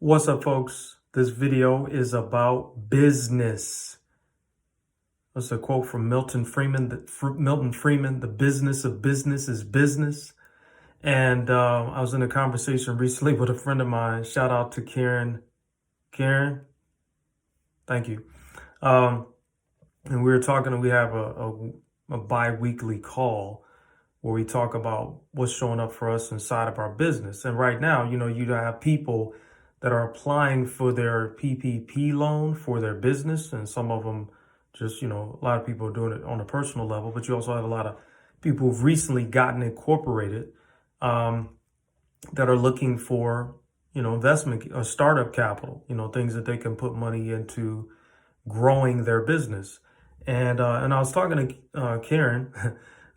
What's up, folks? This video is about business. That's a quote from Milton Friedman. The business of business is business. And I was in a conversation recently with a friend of mine. Shout out to Karen. Karen, thank you. And we were talking, and we have a bi-weekly call where we talk about what's showing up for us inside of our business. And right now, you have people that are applying for their PPP loan for their business. And some of them just, a lot of people are doing it on a personal level, but you also have a lot of people who've recently gotten incorporated that are looking for, investment or startup capital, things that they can put money into growing their business. And I was talking to Karen.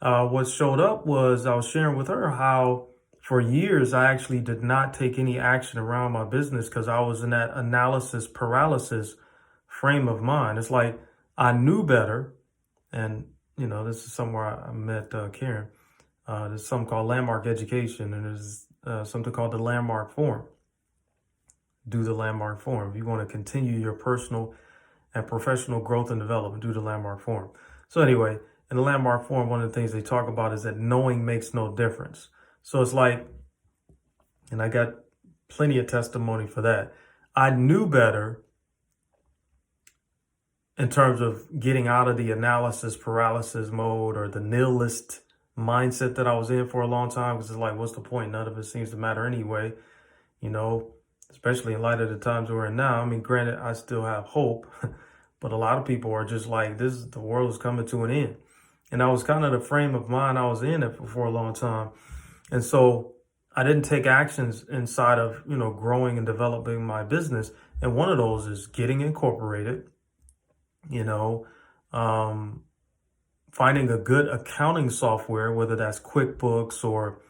What showed up was I was sharing with her how for years I actually did not take any action around my business because I was in that analysis paralysis frame of mind. It's like I knew better. And, this is somewhere I met Karen. There's something called Landmark Education, and there's something called the Landmark Forum. Do the Landmark Forum. If you want to continue your personal and professional growth and development, do the Landmark Forum. So anyway, in the Landmark Forum, one of the things they talk about is that knowing makes no difference. So it's like, and I got plenty of testimony for that. I knew better in terms of getting out of the analysis paralysis mode or the nihilist mindset that I was in for a long time, because it's like, what's the point? None of it seems to matter anyway, especially in light of the times we're in now. I mean, granted, I still have hope, but a lot of people are just like, the world is coming to an end. And that was kind of the frame of mind I was in for a long time. And so I didn't take actions inside of, growing and developing my business. And one of those is getting incorporated, finding a good accounting software, whether that's QuickBooks or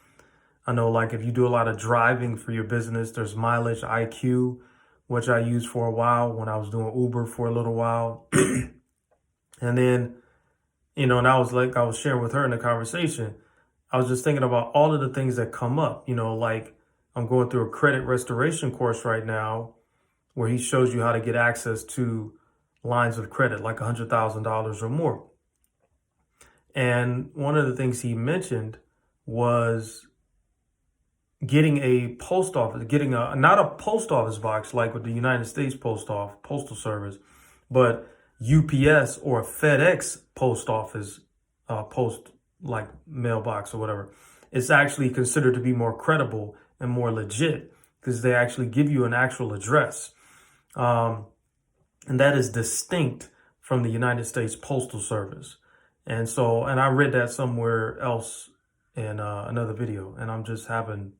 I know, like, if you do a lot of driving for your business, there's Mileage IQ, which I used for a while when I was doing Uber for a little while. And then, and I was sharing with her in the conversation, I was just thinking about all of the things that come up, like I'm going through a credit restoration course right now where he shows you how to get access to lines of credit, like $100,000 or more. And one of the things he mentioned was getting a post office, not a post office box like with the United States Postal Service, but UPS or FedEx post office, like mailbox or whatever. It's actually considered to be more credible and more legit because they actually give you an actual address. And that is distinct from the United States Postal Service. And I read that somewhere else in another video, and I'm just having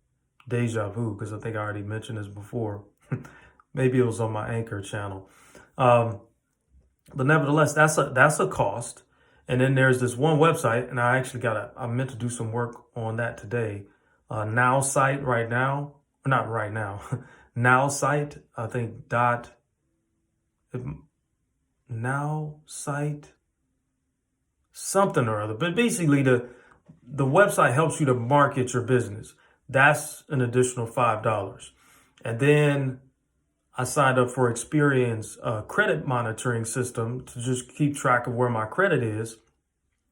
deja vu because I think I already mentioned this before. Maybe it was on my Anchor channel. But nevertheless, that's a cost. And then there's this one website, and I meant to do some work on that today. Nowsite right now, not right now, Nowsite, I think Nowsite, something or other. But basically the website helps you to market your business. That's an additional $5. And then I signed up for Experian's credit monitoring system to just keep track of where my credit is.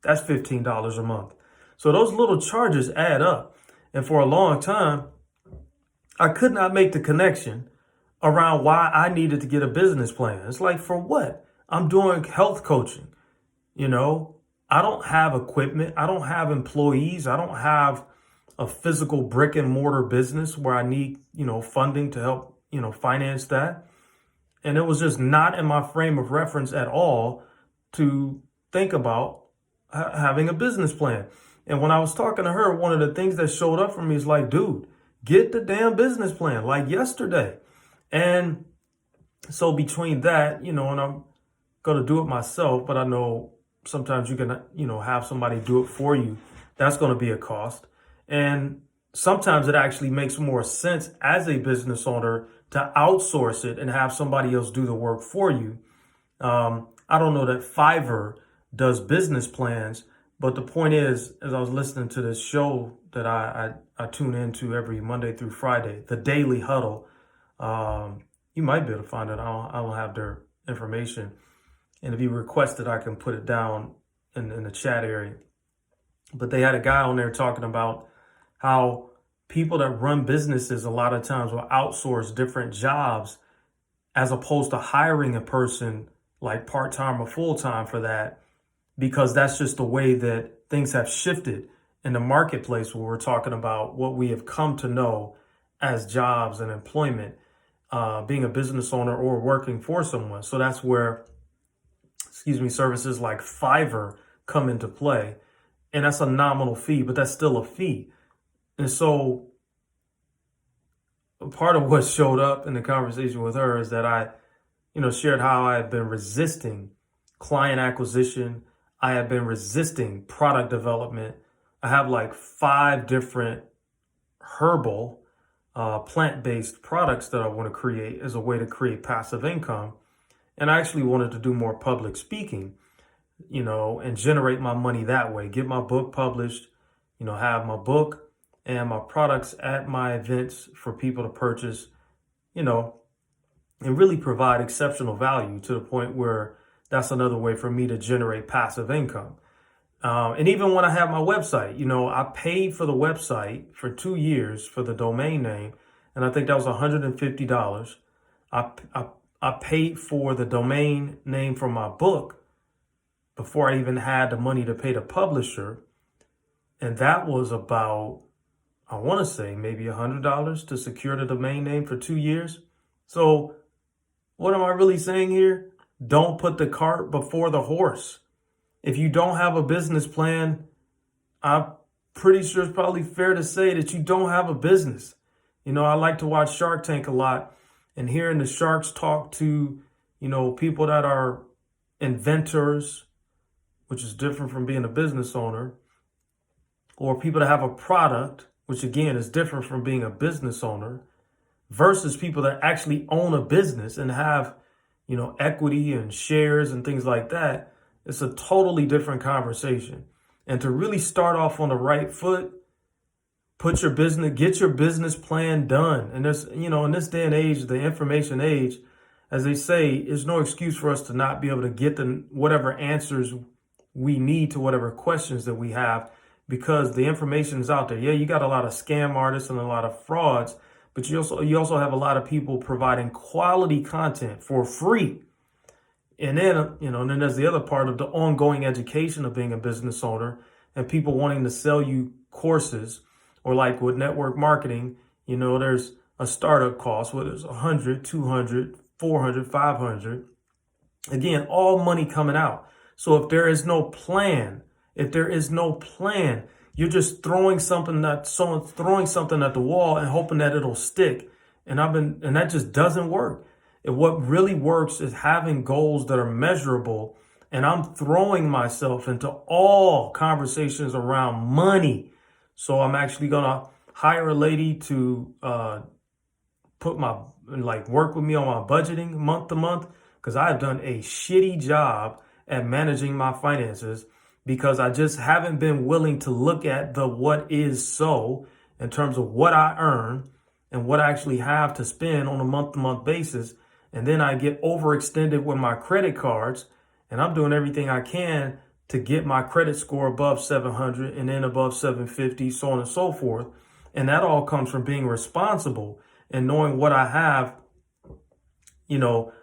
That's $15 a month. So those little charges add up. And for a long time, I could not make the connection around why I needed to get a business plan. It's like, for what? I'm doing health coaching. I don't have equipment. I don't have employees. I don't have a physical brick and mortar business where I need, funding to help, finance that. And it was just not in my frame of reference at all to think about having a business plan. And when I was talking to her, one of the things that showed up for me is like, dude, get the damn business plan like yesterday. And so between that, and I'm going to do it myself, but I know sometimes you can, have somebody do it for you. That's going to be a cost. And sometimes it actually makes more sense as a business owner to outsource it and have somebody else do the work for you. I don't know that Fiverr does business plans, but the point is, as I was listening to this show that I tune into every Monday through Friday, the Daily Huddle, You might be able to find it. I don't have their information. And if you request it, I can put it down in the chat area. But they had a guy on there talking about how people that run businesses a lot of times will outsource different jobs as opposed to hiring a person like part-time or full-time for that, because that's just the way that things have shifted in the marketplace where we're talking about what we have come to know as jobs and employment, being a business owner or working for someone. So that's where, services like Fiverr come into play. And that's a nominal fee, but that's still a fee. And so part of what showed up in the conversation with her is that I, shared how I have been resisting client acquisition. I have been resisting product development. I have like 5 different herbal, plant-based products that I want to create as a way to create passive income. And I actually wanted to do more public speaking, and generate my money that way, get my book published, have my book and my products at my events for people to purchase, and really provide exceptional value to the point where that's another way for me to generate passive income. And even when I have my website, I paid for the website for 2 years for the domain name. And I think that was $150. I paid for the domain name for my book before I even had the money to pay the publisher. And that was about, I want to say maybe $100 to secure the domain name for 2 years. So what am I really saying here? Don't put the cart before the horse. If you don't have a business plan, I'm pretty sure it's probably fair to say that you don't have a business. I like to watch Shark Tank a lot, and hearing the sharks talk to, people that are inventors, which is different from being a business owner, or people that have a product, which again is different from being a business owner, versus people that actually own a business and have, equity and shares and things like that. It's a totally different conversation. And to really start off on the right foot, get your business plan done. And there's, in this day and age, the information age, as they say, there's no excuse for us to not be able to get whatever answers we need to whatever questions that we have, because the information is out there. Yeah, you got a lot of scam artists and a lot of frauds, but you also have a lot of people providing quality content for free. And then, then there's the other part of the ongoing education of being a business owner and people wanting to sell you courses, or like with network marketing, there's a startup cost, whether it's 100, 200, 400, 500. Again, all money coming out. So if there is no plan, you're just throwing something at the wall and hoping that it'll stick. And that just doesn't work. And what really works is having goals that are measurable. And I'm throwing myself into all conversations around money. So I'm actually gonna hire a lady to work with me on my budgeting month to month, because I've done a shitty job at managing my finances, because I just haven't been willing to look at the what is so in terms of what I earn and what I actually have to spend on a month-to-month basis. And then I get overextended with my credit cards, and I'm doing everything I can to get my credit score above 700 and then above 750, so on and so forth. And that all comes from being responsible and knowing what I have,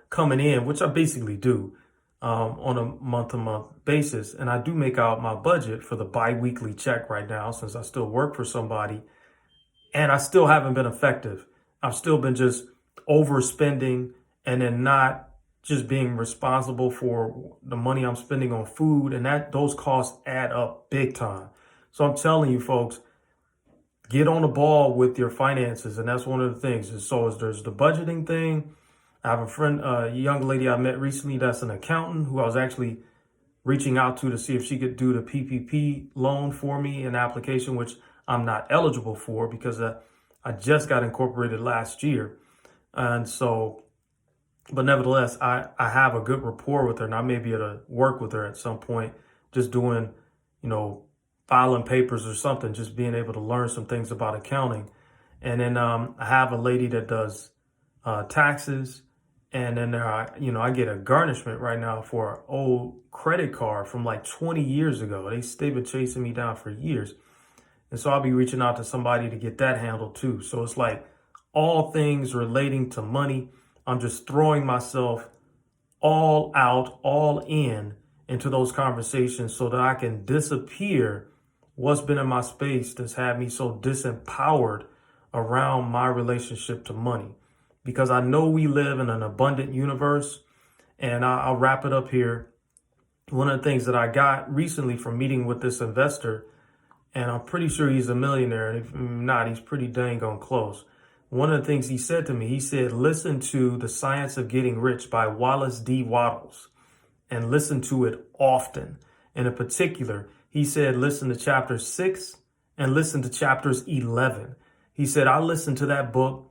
coming in, which I basically do on a month-to-month basis. And I do make out my budget for the bi-weekly check right now, since I still work for somebody, and I still haven't been effective. I've still been just overspending and then not just being responsible for the money I'm spending on food, and those costs add up big time. So I'm telling you, folks, get on the ball with your finances, and that's one of the things. And so there's the budgeting thing. I have a friend, a young lady I met recently that's an accountant, who I was actually reaching out to see if she could do the PPP loan for me, an application which I'm not eligible for because I just got incorporated last year. And so, but nevertheless, I have a good rapport with her, and I may be able to work with her at some point, just doing, filing papers or something, just being able to learn some things about accounting. And then I have a lady that does taxes. And then I get a garnishment right now for an old credit card from like 20 years ago. They've been chasing me down for years. And so I'll be reaching out to somebody to get that handled too. So it's like all things relating to money. I'm just throwing myself all out, all in into those conversations so that I can disappear what's been in my space that's had me so disempowered around my relationship to money. Because I know we live in an abundant universe, and I'll wrap it up here. One of the things that I got recently from meeting with this investor, and I'm pretty sure he's a millionaire, and if not, he's pretty dang on close. One of the things he said to me, he said, listen to The Science of Getting Rich by Wallace D. Wattles, and listen to it often. And in particular, he said, listen to chapter 6 and listen to chapters 11. He said, I listened to that book.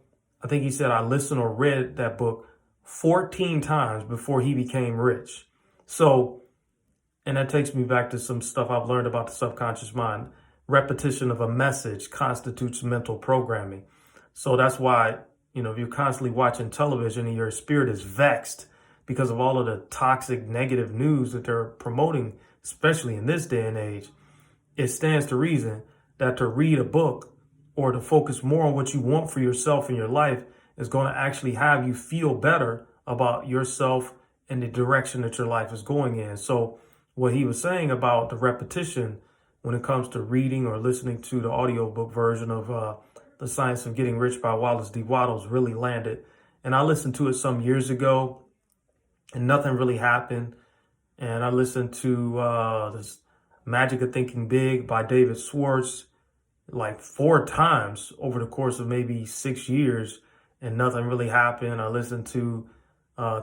I think he said I listened or read that book 14 times before he became rich. So, and that takes me back to some stuff I've learned about the subconscious mind. Repetition of a message constitutes mental programming. So that's why, if you're constantly watching television and your spirit is vexed because of all of the toxic negative news that they're promoting, especially in this day and age, it stands to reason that to read a book or to focus more on what you want for yourself in your life is going to actually have you feel better about yourself and the direction that your life is going in. So what he was saying about the repetition when it comes to reading or listening to the audiobook version of The Science of Getting Rich by Wallace D. Wattles really landed. And I listened to it some years ago and nothing really happened. And I listened to this Magic of Thinking Big by David Schwartz like 4 times over the course of maybe 6 years, and nothing really happened. I listened to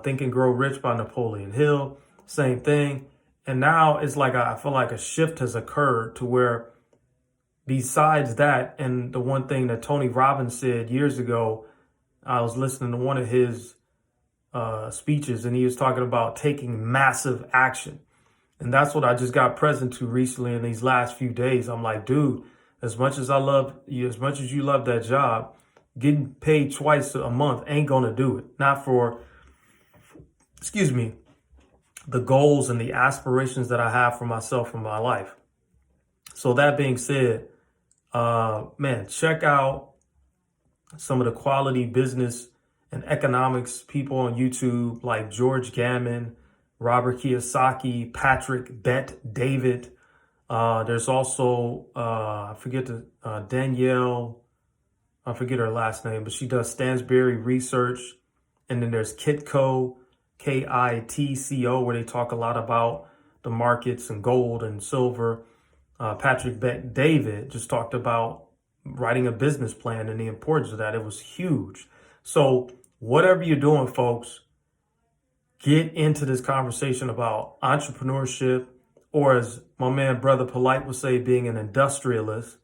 Think and Grow Rich by Napoleon Hill, same thing. And now it's like I feel like a shift has occurred to where besides that, and the one thing that Tony Robbins said years ago, I was listening to one of his speeches, and he was talking about taking massive action. And that's what I just got present to recently in these last few days. I'm like, dude, as much as I love you, as much as you love that job, getting paid twice a month ain't going to do it. Not for, the goals and the aspirations that I have for myself and my life. So that being said, check out some of the quality business and economics people on YouTube like George Gammon, Robert Kiyosaki, Patrick Bet-David. There's also, Danielle, I forget her last name, but she does Stansberry Research. And then there's Kitco, Kitco, where they talk a lot about the markets and gold and silver. Patrick Bet-David just talked about writing a business plan and the importance of that. It was huge. So whatever you're doing, folks, get into this conversation about entrepreneurship, or as my man Brother Polite would say, being an industrialist,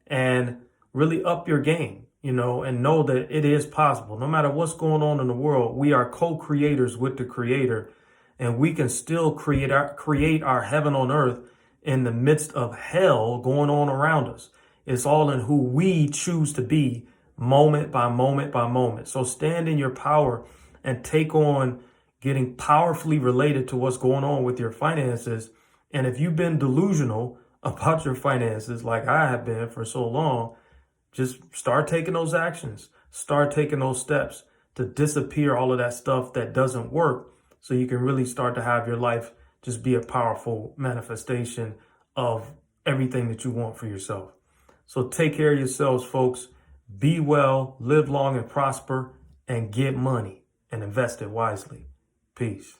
and really up your game, and know that it is possible. No matter what's going on in the world, we are co-creators with the Creator, and we can still create our heaven on earth in the midst of hell going on around us. It's all in who we choose to be moment by moment by moment. So stand in your power and take on getting powerfully related to what's going on with your finances. And if you've been delusional about your finances, like I have been for so long, just start taking those actions, start taking those steps to disappear all of that stuff that doesn't work, so you can really start to have your life just be a powerful manifestation of everything that you want for yourself. So take care of yourselves, folks. Be well, live long and prosper, and get money and invest it wisely. Peace.